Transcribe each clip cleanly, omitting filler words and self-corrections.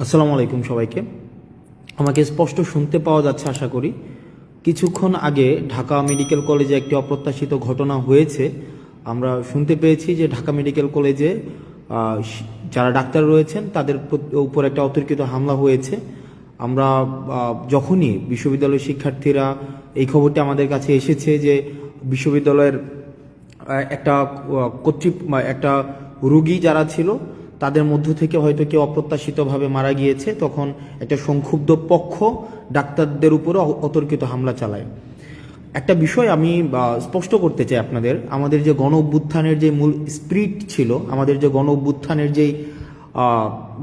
আসসালামু আলাইকুম সবাইকে। আমাকে স্পষ্ট শুনতে পাওয়া যাচ্ছে আশা করি। কিছুক্ষণ আগে ঢাকা মেডিকেল কলেজে একটি অপ্রত্যাশিত ঘটনা হয়েছে। আমরা শুনতে পেয়েছি যে ঢাকা মেডিকেল কলেজে যারা ডাক্তার রয়েছেন তাদের উপর একটা অতর্কিত হামলা হয়েছে। আমরা যখনই বিশ্ববিদ্যালয়ের শিক্ষার্থীরা এই খবরটি আমাদের কাছে এসেছে যে বিশ্ববিদ্যালয়ের একটা রোগী যারা ছিল তাদের মধ্য থেকে হয়তো কেউ অপ্রত্যাশিতভাবে মারা গিয়েছে, তখন একটা সংক্ষুব্ধ পক্ষ ডাক্তারদের উপরে অতর্কিত হামলা চালায়। একটা বিষয় আমি স্পষ্ট করতে চাই আপনাদের, আমাদের যে গণ অভ্যুত্থানের যে মূল স্পিরিট ছিল, আমাদের যে গণ অভ্যুত্থানের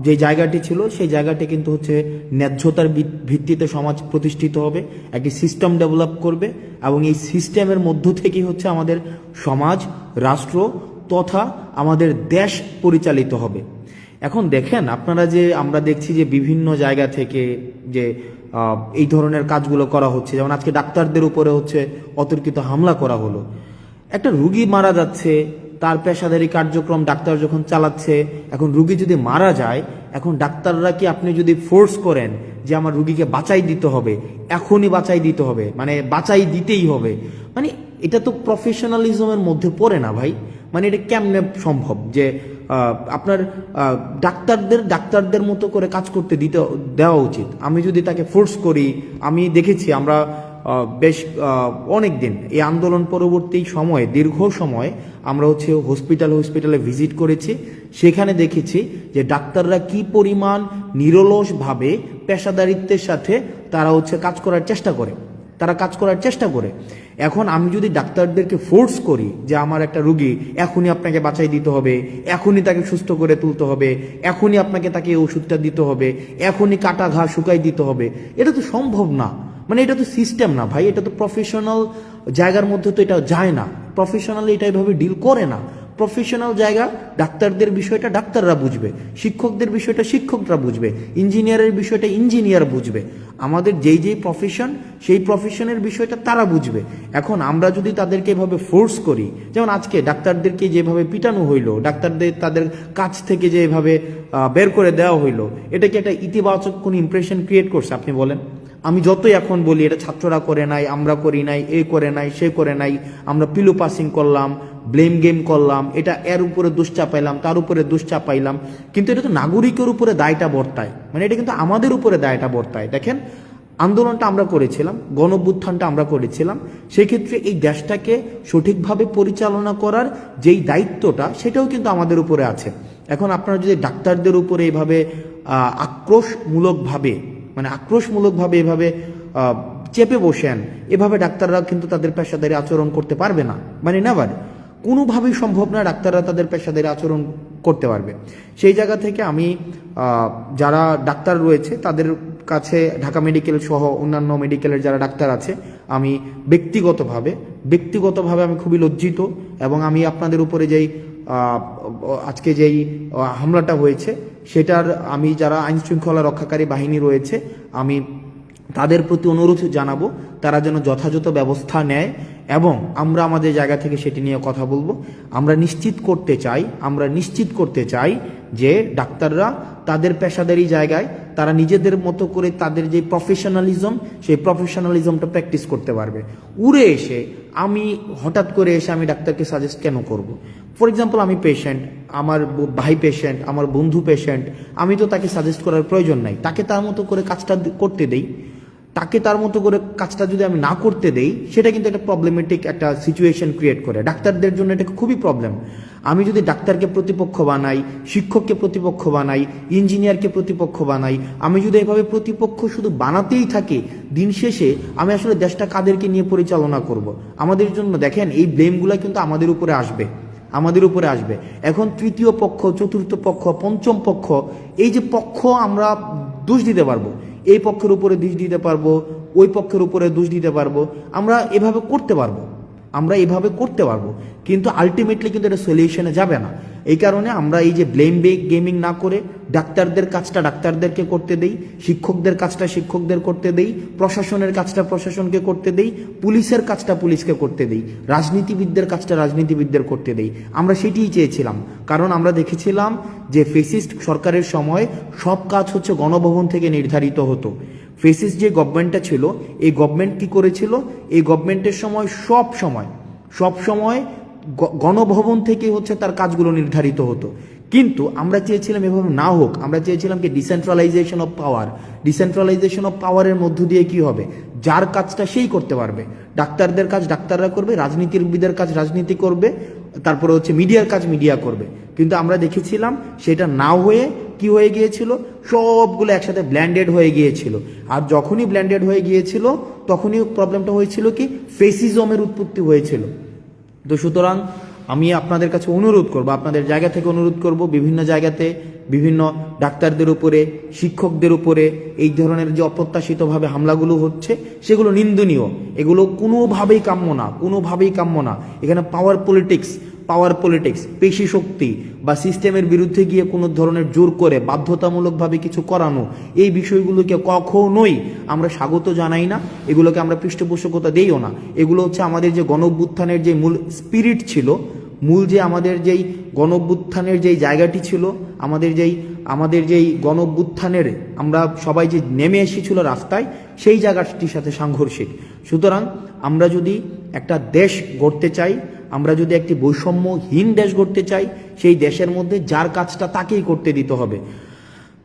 যে জায়গাটি ছিল, সেই জায়গাটি কিন্তু হচ্ছে ন্যায্যতার ভিত্তিতে সমাজ প্রতিষ্ঠিত হবে, একটি সিস্টেম ডেভেলপ করবে এবং এই সিস্টেমের মধ্য থেকেই হচ্ছে আমাদের সমাজ, রাষ্ট্র তথা আমাদের দেশ পরিচালিত হবে। এখন দেখেন আপনারা, যে আমরা দেখছি যে বিভিন্ন জায়গা থেকে যে এই ধরনের কাজগুলো করা হচ্ছে, যেমন আজকে ডাক্তারদের উপরে হচ্ছে অতর্কিত হামলা করা হলো। একটা রুগী মারা যাচ্ছে, তার পেশাদারি কার্যক্রম ডাক্তার যখন চালাচ্ছে, এখন রুগী যদি মারা যায়, এখন ডাক্তাররা কি আপনি যদি ফোর্স করেন যে আমার রুগীকে বাঁচাই দিতে হবে, এখনই বাঁচাই দিতে হবে, মানে বাঁচাই দিতেই হবে, মানে এটা তো প্রফেশনালিজমের মধ্যে পড়ে না ভাই। মানে এটা কেমনে সম্ভব যে আপনার ডাক্তারদের মতো করে কাজ করতে দেওয়া উচিত। আমি যদি তাকে ফোর্স করি, আমি দেখেছি আমরা বেশ অনেক দিন এই আন্দোলন পরবর্তী সময়ে, দীর্ঘ সময় আমরা হচ্ছে হসপিটালে ভিজিট করেছি। সেখানে দেখেছি যে ডাক্তাররা কি পরিমাণ নিরলসভাবে পেশাদারিত্বের সাথে তারা হচ্ছে কাজ করার চেষ্টা করে। এখন আমি যদি ডাক্তারদেরকে ফোর্স করি যে আমার একটা রুগী এখনই আপনাকে বাঁচাই দিতে হবে, এখনই তাকে সুস্থ করে তুলতে হবে, এখনই আপনাকে তাকে ওষুধটা দিতে হবে, এখনই কাটা ঘা শুকাই দিতে হবে, এটা তো সম্ভব না। মানে এটা তো সিস্টেম না ভাই, এটা তো প্রফেশনাল জায়গার মধ্যে তো এটা যায় না। প্রফেশনালি এটা এভাবে ডিল করে না। প্রফেশনাল জায়গা, ডাক্তারদের বিষয়টা ডাক্তাররা বুঝবে, শিক্ষকদের বিষয়টা শিক্ষকরা বুঝবে, ইঞ্জিনিয়ারের বিষয়টা ইঞ্জিনিয়ার বুঝবে, আমাদের যেই প্রফেশন সেই প্রফেশনের বিষয়টা তারা বুঝবে। এখন আমরা যদি তাদেরকে এভাবে ফোর্স করি, যেমন আজকে ডাক্তারদেরকে যেভাবে পিটানো হইলো, ডাক্তারদের তাদের কাছ থেকে যে এভাবে বের করে দেওয়া হইলো, এটা কি একটা ইতিবাচক কোন ইমপ্রেশন ক্রিয়েট করছে আপনি বলেন? আমি যতই এখন বলি এটা ছাত্ররা করে নাই, আমরা করি নাই, এ করে নাই, সে করে নাই, আমরা পিলো পাসিং করলাম, ব্লেম গেম করলাম, এটা এর উপরে দোষ চাপাইলাম, তার উপরে দোষ চাপাইলাম, কিন্তু এটা তো নাগরিকের উপরে দায়টা বর্তায়। মানে এটা কিন্তু আমাদের উপরে দায়টা বর্তায়। দেখেন, আন্দোলনটা আমরা করেছিলাম, গণ অভ্যুত্থানটা আমরা করেছিলাম, সেই ক্ষেত্রে এই দেশটাকে সঠিকভাবে পরিচালনা করার যেই দায়িত্বটা, সেটাও কিন্তু আমাদের উপরে আছে। এখন আপনারা যদি ডাক্তারদের উপরে এভাবে আক্রোশমূলকভাবে এভাবে চেপে বসেন, এভাবে ডাক্তাররা কিন্তু তাদের পেশাদারি আচরণ করতে পারবে না। মানে নেভার, কোনোভাবেই সম্ভব না ডাক্তাররা তাদের পেশাদারি আচরণ করতে পারবে। সেই জায়গা থেকে আমি যারা ডাক্তার রয়েছে তাদের কাছে, ঢাকা মেডিকেল সহ অন্যান্য মেডিকেলের যারা ডাক্তার আছে, আমি ব্যক্তিগতভাবে আমি খুবই লজ্জিত। এবং আমি আপনাদের উপরে আজকে যেই হামলাটা হয়েছে, সেটার আমি যারা আইন শৃঙ্খলা রক্ষাকারী বাহিনী রয়েছে, আমি তাদের প্রতি অনুরোধ জানাবো তারা যেন যথাযথ ব্যবস্থা নেয়, এবং আমরা আমাদের জায়গা থেকে সেটি নিয়ে কথা বলবো। আমরা নিশ্চিত করতে চাই যে ডাক্তাররা তাদের পেশাদারি জায়গায় তারা নিজেদের মতো করে তাদের যে প্রফেশনালিজম, সেই প্রফেশনালিজমটা প্র্যাকটিস করতে পারবে। আমি হঠাৎ করে এসে আমি ডাক্তারকে সাজেস্ট কেন করব? ফর এক্সাম্পল, আমি পেশেন্ট, আমার ভাই পেশেন্ট, আমার বন্ধু পেশেন্ট, আমি তো তাকে সাজেস্ট করার প্রয়োজন নাই। তাকে তার মতো করে কাজটা করতে দেই। তাকে তার মতো করে কাজটা যদি আমি না করতে দেই, সেটা কিন্তু একটা প্রবলেমেটিক একটা সিচুয়েশন ক্রিয়েট করে ডাক্তারদের জন্য। এটা খুবই প্রবলেম। আমি যদি ডাক্তারকে প্রতিপক্ষ বানাই, শিক্ষককে প্রতিপক্ষ বানাই, ইঞ্জিনিয়ারকে প্রতিপক্ষ বানাই, আমি যদি এভাবে প্রতিপক্ষ শুধু বানাতেই থাকি, দিন শেষে আমি আসলে দেশটা কাদেরকে নিয়ে পরিচালনা করব? আমাদের জন্য দেখেন, এই ব্লেমগুলো কিন্তু আমাদের উপরে আসবে। এখন তৃতীয় পক্ষ, চতুর্থ পক্ষ, পঞ্চম পক্ষ, এই যে পক্ষ আমরা দোষ দিতে পারবো, এই পক্ষের উপরে দোষ দিতে পারবো, ওই পক্ষের উপরে দোষ দিতে পারবো, আমরা এভাবে করতে পারবো। আমরা এইভাবে করতে পারবো, কিন্তু আলটিমেটলি কিন্তু এটা সলিউশনে যাবে না। এই কারণে আমরা এই যে ব্লেম গেমিং না করে ডাক্তারদের কাজটা ডাক্তারদেরকে করতে দেই, শিক্ষকদের কাজটা শিক্ষকদের করতে দেই, প্রশাসনের কাজটা প্রশাসনকে করতে দেই, পুলিশের কাজটা পুলিশকে করতে দেই, রাজনীতিবিদদের কাজটা রাজনীতিবিদদের করতে দেই। আমরা সেটিই চেয়েছিলাম, কারণ আমরা দেখেছিলাম যে ফেসিস্ট সরকারের সময় সব কাজ হচ্ছে গণভবন থেকে নির্ধারিত হতো। ফেসিস্ট যে গভর্নমেন্টটা ছিল, এই গভর্নমেন্ট কি করেছিল, এই গভর্নমেন্টের সময় সব সময় গণভবন থেকে হচ্ছে তার কাজগুলো নির্ধারিত হতো। কিন্তু আমরা চেয়েছিলাম এভাবে না হোক, আমরা চেয়েছিলাম কি decentralisation of power. Decentralisation of পাওয়ারের মধ্য দিয়ে কি হবে, যার কাজটা সেই করতে পারবে। ডাক্তারদের কাজ ডাক্তাররা করবে, রাজনীতিবিদের কাজ রাজনীতি করবে, তারপরে হচ্ছে মিডিয়ার কাজ মিডিয়া করবে। কিন্তু আমরা দেখেছিলাম সেটা না হয়ে কি হয়ে গিয়েছিল, সবগুলো একসাথে ব্ল্যান্ডেড হয়ে গিয়েছিল। আর যখনই ব্ল্যান্ডেড হয়ে গিয়েছিল তখনই প্রবলেমটা হয়েছিল কি, ফেসিজমের উৎপত্তি হয়েছিল। তো সুতরাং আমি আপনাদের কাছে অনুরোধ করব, আপনাদের জায়গা থেকে অনুরোধ করব, বিভিন্ন জায়গাতে বিভিন্ন ডাক্তারদের উপরে, শিক্ষকদের উপরে এই ধরনের যে অপ্রত্যাশিতভাবে হামলাগুলো হচ্ছে সেগুলো নিন্দনীয়। এগুলো কোনোভাবেই কাম্য না। এখানে পাওয়ার পলিটিক্স, পেশি শক্তি বা সিস্টেমের বিরুদ্ধে গিয়ে কোনো ধরনের জোর করে বাধ্যতামূলকভাবে কিছু করানো, এই বিষয়গুলোকে কখনোই আমরা স্বাগত জানাই না, এগুলোকে আমরা পৃষ্ঠপোষকতা দেইও না। এগুলো হচ্ছে আমাদের যে গণঅভ্যুত্থানের যে মূল স্পিরিট ছিল, আমাদের যেই গণঅভ্যুত্থানের যেই জায়গাটি ছিল, আমাদের যেই গণঅভ্যুত্থানের আমরা সবাই যে নেমে এসেছিল রাস্তায়, সেই জায়গাটির সাথে সাংঘর্ষিক। সুতরাং আমরা যদি একটা দেশ গড়তে চাই, আমরা যদি একটি বৈষম্যহীন দেশ গড়তে চাই, সেই দেশের মধ্যে যার কাজটা তাকেই করতে দিতে হবে।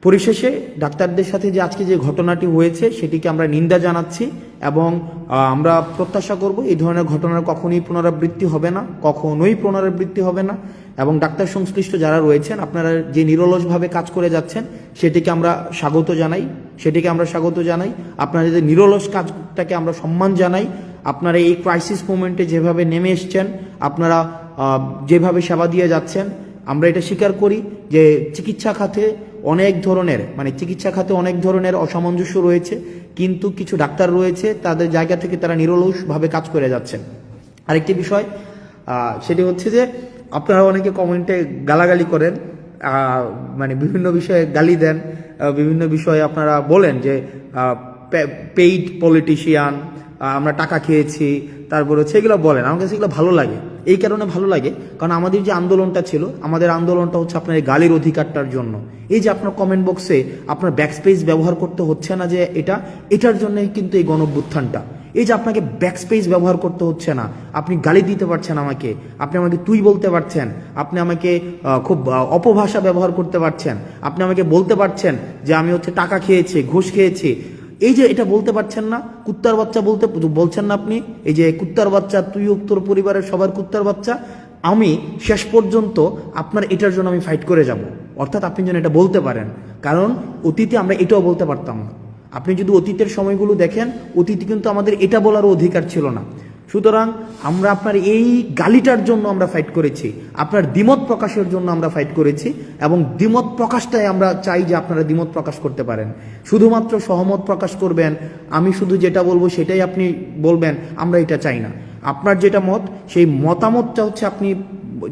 পরিশেষে ডাক্তারদের সাথে যে আজকে যে ঘটনাটি হয়েছে সেটিকে আমরা নিন্দা জানাচ্ছি এবং আমরা প্রত্যাশা করব এই ধরনের ঘটনার কখনোই পুনরাবৃত্তি হবে না। এবং ডাক্তার সংশ্লিষ্ট যারা রয়েছেন, আপনারা যে নিরলসভাবে কাজ করে যাচ্ছেন সেটিকে আমরা স্বাগত জানাই। আপনারা যে নিরলস কাজটাকে আমরা সম্মান জানাই। আপনারা এই ক্রাইসিস মোমেন্টে যেভাবে নেমে এসছেন, আপনারা যেভাবে সেবা দিয়ে যাচ্ছেন, আমরা এটা স্বীকার করি যে চিকিৎসা খাতে অনেক ধরনের অসামঞ্জস্য রয়েছে, কিন্তু কিছু ডাক্তার রয়েছে তাদের জায়গা থেকে তারা নিরলসভাবে কাজ করে যাচ্ছেন। আরেকটি বিষয় সেটি হচ্ছে যে আপনারা অনেকে কমেন্টে গালাগালি করেন, বিভিন্ন বিষয়ে গালি দেন, বিভিন্ন বিষয়ে আপনারা বলেন যে পেইড পলিটিশিয়ান, আমরা টাকা খেয়েছি, তারপর হচ্ছে এগুলো বলেন। আমার কাছে এগুলো ভালো লাগে, এই কারণে ভালো লাগে কারণ আমাদের যে আন্দোলনটা ছিল, আমাদের আন্দোলনটা হচ্ছে আপনার এই গালির অধিকারটার জন্য। এই যে আপনার কমেন্ট বক্সে আপনার ব্যাকস্পেস ব্যবহার করতে হচ্ছে না, যে এটার জন্যই কিন্তু এই গণঅভ্যুত্থানটা। এই যে আপনাকে ব্যাকস্পেস ব্যবহার করতে হচ্ছে না, আপনি গালি দিতে পারছেন আমাকে, আপনি আমাকে তুই বলতে পারছেন, আপনি আমাকে খুব অপভাষা ব্যবহার করতে পারছেন, আপনি আমাকে বলতে পারছেন যে আমি হচ্ছে টাকা খেয়েছি, ঘুষ খেয়েছি। এই যে এটা বলতে পারছেন না, কুত্তার বাচ্চা বলছেন না আপনি, এই যে কুত্তার বাচ্চা, তুই তোর পরিবারের সবার কুত্তার বাচ্চা, আমি শেষ পর্যন্ত আপনার এটার জন্য আমি ফাইট করে যাব। অর্থাৎ আপনি যেন এটা বলতে পারেন, কারণ অতীতে আমরা এটাও বলতে পারতাম না। আপনি যদি অতীতের সময়গুলো দেখেন, অতীতে কিন্তু আমাদের এটা বলারও অধিকার ছিল না। সুতরাং আমরা আপনার এই গালিটার জন্য আমরা ফাইট করেছি, আপনার দ্বিমত প্রকাশের জন্য আমরা ফাইট করেছি, এবং দ্বিমত প্রকাশটাই আমরা চাই যে আপনারা দ্বিমত প্রকাশ করতে পারেন। শুধুমাত্র সহমত প্রকাশ করবেন, আমি শুধু যেটা বলবো সেটাই আপনি বলবেন, আমরা এটা চাই না। আপনার যেটা মত, সেই মতামতটা হচ্ছে আপনি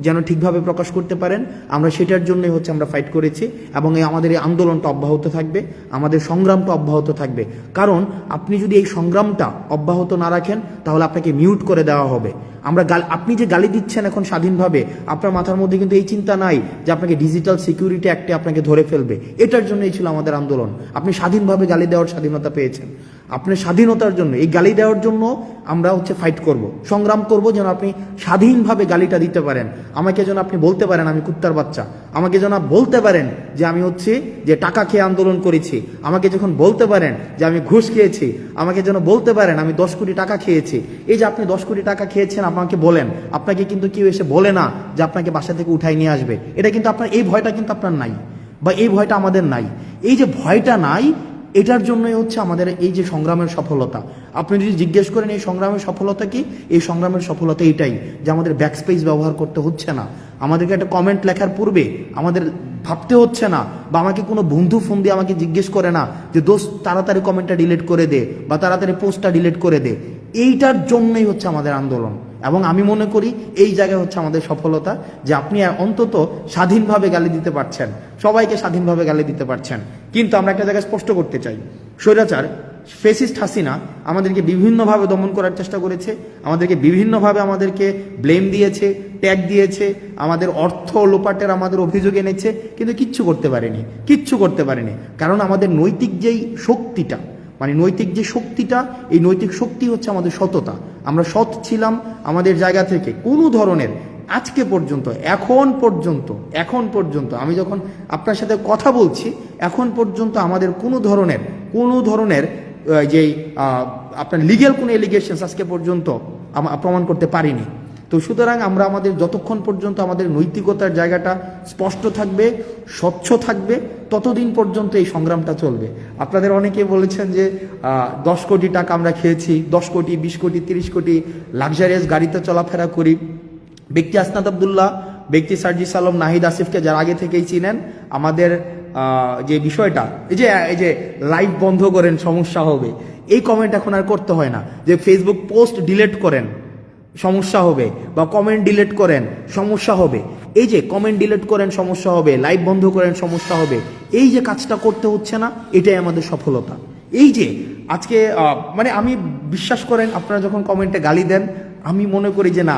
যেন ঠিকভাবে প্রকাশ করতে পারেন, আমরা সেটার জন্যই হচ্ছে আমরা ফাইট করেছি। এবং আমাদের এই আন্দোলনটা অব্যাহত থাকবে, আমাদের সংগ্রামটা অব্যাহত থাকবে। কারণ আপনি যদি এই সংগ্রামটা অব্যাহত না রাখেন তাহলে আপনাকে মিউট করে দেওয়া হবে। আপনি যে গালি দিচ্ছেন এখন স্বাধীনভাবে, আপনার মাথার মধ্যে কিন্তু এই চিন্তা নাই যে আপনাকে ডিজিটাল সিকিউরিটি অ্যাক্টে আপনাকে ধরে ফেলবে। এটার জন্যই ছিল আমাদের আন্দোলন। আপনি স্বাধীনভাবে গালি দেওয়ার স্বাধীনতা পেয়েছেন, আপনার স্বাধীনতার জন্য এই গালি দেওয়ার জন্য আমরা হচ্ছে ফাইট করব, সংগ্রাম করব, যেন আপনি স্বাধীনভাবে গালিটা দিতে পারেন। আমাকে যেন আপনি বলতে পারেন আমি কুত্তার বাচ্চা, আমাকে যেন বলতে পারেন যে আমি হচ্ছে যে টাকা খেয়ে আন্দোলন করেছি, আমাকে যখন বলতে পারেন যে আমি ঘুষ খেয়েছি, আমাকে যেন বলতে পারেন আমি 10 কোটি টাকা খেয়েছি। এই যে আপনি 10 কোটি টাকা খেয়েছেন, আমাকে বলেন, আপনাকে কিন্তু কেউ এসে বলে না যে আপনাকে বাসা থেকে উঠাই নিয়ে আসবে। এটা কিন্তু আপনার, এই ভয়টা কিন্তু আপনার নাই, বা এই ভয়টা আমাদের নাই। এই যে ভয়টা নাই, এটার জন্যই হচ্ছে আমাদের এই যে সংগ্রামের সফলতা। আপনি যদি জিজ্ঞেস করেন এই সংগ্রামের সফলতা কি, এই সংগ্রামের সফলতা এইটাই যে আমাদের ব্যাকস্পেস ব্যবহার করতে হচ্ছে না, আমাদেরকে একটা কমেন্ট লেখার পূর্বে আমাদের ভাবতে হচ্ছে না, বা আমাকে কোনো বন্ধু ফোন দিয়ে আমাকে জিজ্ঞেস করে না যে দোস্ত তাড়াতাড়ি কমেন্টটা ডিলিট করে দে বা তাড়াতাড়ি পোস্টটা ডিলিট করে দে। এইটার জন্যই হচ্ছে আমাদের আন্দোলন। এবং আমি মনে করি এই জায়গায় হচ্ছে আমাদের সফলতা, যে আপনি অন্তত স্বাধীনভাবে গালি দিতে পারছেন, সবাইকে স্বাধীনভাবে গালি দিতে পারছেন। কিন্তু আমরা একটা জায়গায় স্পষ্ট করতে চাই, স্বৈরাচার ফেসিস্ট হাসিনা আমাদেরকে বিভিন্নভাবে দমন করার চেষ্টা করেছে, আমাদেরকে বিভিন্নভাবে আমাদেরকে ব্লেম দিয়েছে, ট্যাগ দিয়েছে, আমাদের অর্থ লোপাটের আমাদের অভিযোগ এনেছে, কিন্তু কিচ্ছু করতে পারেনি। কারণ আমাদের নৈতিক যেই শক্তিটা, মানে নৈতিক যে শক্তিটা, এই নৈতিক শক্তি হচ্ছে আমাদের সততা। আমরা সৎ ছিলাম আমাদের জায়গা থেকে। কোনো ধরনের আজকে পর্যন্ত, এখন পর্যন্ত আমি যখন আপনার সাথে কথা বলছি, এখন পর্যন্ত আমাদের কোনো ধরনের যেই আপনার লিগ্যাল কোনো এলিগেশনস আজকে পর্যন্ত প্রমাণ করতে পারিনি। তো সুতরাং আমরা আমাদের যতক্ষণ পর্যন্ত আমাদের নৈতিকতার জায়গাটা স্পষ্ট থাকবে, স্বচ্ছ থাকবে, ততদিন পর্যন্ত এই সংগ্রামটা চলবে। আপনাদের অনেকে বলেছেন যে 10 কোটি টাকা আমরা খেয়েছি, 10 কোটি, 20 কোটি, 30 কোটি লাক্সারিয়াস গাড়িতে চলাফেরা করি। ব্যক্তি আসনাদ আব্দুল্লাহ, ব্যক্তি সার্জিস আলম, নাহিদ আসিফকে যারা আগে থেকেই চিনেন, আমাদের যে বিষয়টা, এই যে লাইভ বন্ধ করেন সমস্যা হবে, এই কমেন্ট এখন আর করতে হয় না। যে ফেসবুক পোস্ট ডিলিট করেন সমস্যা হবে, বা কমেন্ট ডিলিট করেন সমস্যা হবে, এই যে কমেন্ট ডিলিট করেন সমস্যা হবে, লাইভ বন্ধ করেন সমস্যা হবে, এই যে কাজটা করতে হচ্ছে না, এটাই আমাদের সফলতা। এই যে আজকে মানে আমি বিশ্বাস করেন, আপনারা যখন কমেন্টে গালি দেন, আমি মনে করি যে না,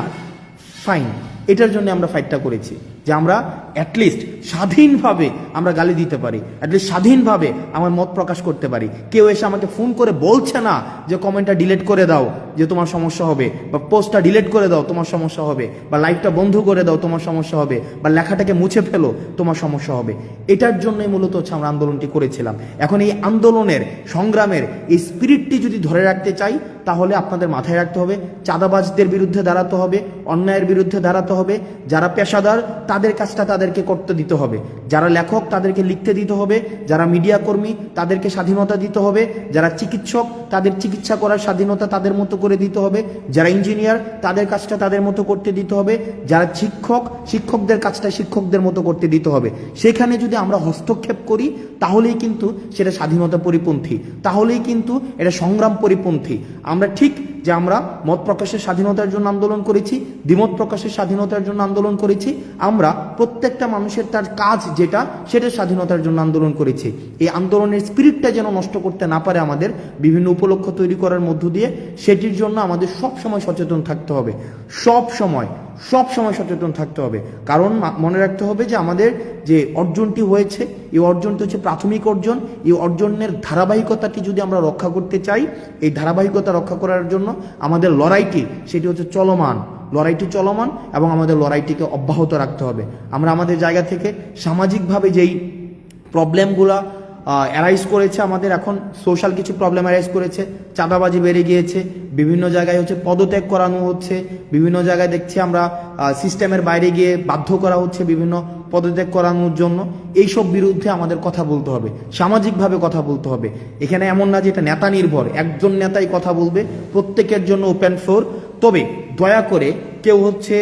ফাইন, এটার জন্য আমরা ফাইটটা করেছি, যে আমরা অ্যাটলিস্ট স্বাধীনভাবে আমরা গালি দিতে পারি, অ্যাটলিস্ট স্বাধীনভাবে আমার মত প্রকাশ করতে পারি। কেউ এসে আমাকে ফোন করে বলছে না যে কমেন্টটা ডিলিট করে দাও যে তোমার সমস্যা হবে, বা পোস্টটা ডিলিট করে দাও তোমার সমস্যা হবে, বা লাইভটা বন্ধ করে দাও তোমার সমস্যা হবে, বা লেখাটাকে মুছে ফেলো তোমার সমস্যা হবে। এটার জন্যই মূলত হচ্ছে আমরা আন্দোলনটি করেছিলাম। এখন এই আন্দোলনের, সংগ্রামের এই স্পিরিটটি যদি ধরে রাখতে চাই, তাহলে আপনাদের মাথায় রাখতে হবে, চাঁদাবাজদের বিরুদ্ধে দাঁড়াতে হবে, অন্যায়ের বিরুদ্ধে দাঁড়াতে হবে, যারা পেশাদার তাদের কাজটা তাদেরকে করতে দিতে হবে, যারা লেখক তাদেরকে লিখতে দিতে হবে, যারা মিডিয়া কর্মী তাদেরকে স্বাধীনতা দিতে হবে, যারা চিকিৎসক তাদের চিকিৎসা করার স্বাধীনতা তাদের মতো করে দিতে হবে, যারা ইঞ্জিনিয়ার তাদের কাজটা তাদের মতো করতে দিতে হবে, যারা শিক্ষকদের কাজটা শিক্ষকদের মতো করতে দিতে হবে। সেখানে যদি আমরা হস্তক্ষেপ করি, তাহলেই কিন্তু সেটা স্বাধীনতা পরিপন্থী, তাহলেই কিন্তু এটা সংগ্রাম পরিপন্থী। আমরা ঠিক যে আমরা মত প্রকাশের স্বাধীনতার জন্য আন্দোলন করেছি, দ্বিমত প্রকাশের স্বাধীনতার জন্য আন্দোলন করেছি, আমরা প্রত্যেকটা মানুষের তার কাজ যেটা, সেটার স্বাধীনতার জন্য আন্দোলন করেছি। এই আন্দোলনের স্পিরিটটা যেন নষ্ট করতে না পারে আমাদের বিভিন্ন উপলক্ষ তৈরি করার মধ্য দিয়ে, সেটির জন্য আমাদের সবসময় সচেতন থাকতে হবে, সব সময় সচেতন থাকতে হবে। কারণ মনে রাখতে হবে যে আমাদের যে অর্জনটি হয়েছে, এই অর্জনটি হচ্ছে প্রাথমিক অর্জন। এই অর্জনের ধারাবাহিকতাটি যদি আমরা রক্ষা করতে চাই, এই ধারাবাহিকতা রক্ষা করার জন্য আমাদের লড়াইটি, সেটি হচ্ছে চলমান, এবং আমাদের লড়াইটিকে অব্যাহত রাখতে হবে। আমরা আমাদের জায়গা থেকে সামাজিকভাবে যেই প্রবলেমগুলা অ্যারাইজ করেছে, আমাদের এখন সোশ্যাল কিছু প্রবলেম অ্যারাইজ করেছে, চাঁদাবাজি বেড়ে গিয়েছে, বিভিন্ন জায়গায় হচ্ছে পদত্যাগ করানো হচ্ছে, বিভিন্ন জায়গায় দেখছি আমরা সিস্টেমের বাইরে গিয়ে বাধ্য করা হচ্ছে বিভিন্ন পদত্যাগ করানোর জন্য। এইসব বিরুদ্ধে আমাদের কথা বলতে হবে, সামাজিকভাবে কথা বলতে হবে। এখানে এমন না যে এটা নেতা নির্ভর, একজন নেতাই কথা বলবে, প্রত্যেকের জন্য ওপেন ফ্লোর। তবে দয়া করে কেউ হচ্ছে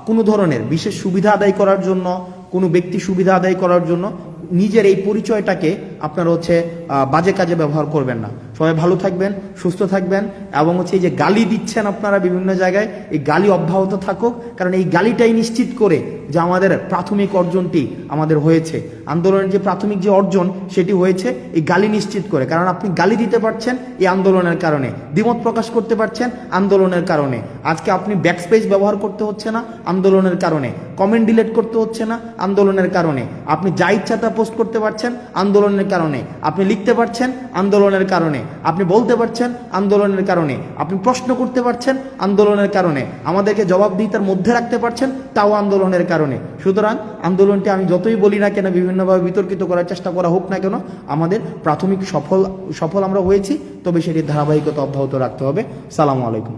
কোনো ধরনের বিশেষ সুবিধা আদায় করার জন্য, কোনো ব্যক্তি সুবিধা আদায় করার জন্য নিজের এই পরিচয়টাকে আপনারা হচ্ছে বাজে কাজে ব্যবহার করবেন না। সবাই ভালো থাকবেন, সুস্থ থাকবেন, এবং হচ্ছে এই যে গালি দিচ্ছেন আপনারা বিভিন্ন জায়গায়, এই গালি অব্যাহত থাকুক। কারণ এই গালিটাই নিশ্চিত করে যে আমাদের প্রাথমিক অর্জনটি আমাদের হয়েছে, আন্দোলনের যে প্রাথমিক যে অর্জন সেটি হয়েছে এই গালি নিশ্চিত করে। কারণ আপনি গালি দিতে পারছেন এই আন্দোলনের কারণে, দ্বিমত প্রকাশ করতে পারছেন আন্দোলনের কারণে, আজকে আপনি ব্যাকস্পেস ব্যবহার করতে হচ্ছে না আন্দোলনের কারণে, কমেন্ট ডিলিট করতে হচ্ছে না আন্দোলনের কারণে, আপনি যা ইচ্ছা তা পোস্ট করতে পারছেন আন্দোলনের কারণে, আপনি লিখতে পারছেন আন্দোলনের কারণে, আপনি বলতে পারছেন আন্দোলনের কারণে, আপনি প্রশ্ন করতে পারছেন আন্দোলনের কারণে, আমাদেরকে জবাবদিহিতার মধ্যে রাখতে পারছেন তাও আন্দোলনের কারণে। সুতরাং আন্দোলনটি আমি যতই বলি না কেন, বিভিন্নভাবে বিতর্কিত করার চেষ্টা করা হোক না কেন, আমাদের প্রাথমিক সফল আমরা হয়েছি, তবে সেটির ধারাবাহিকতা অব্যাহত রাখতে হবে। সালামু আলাইকুম।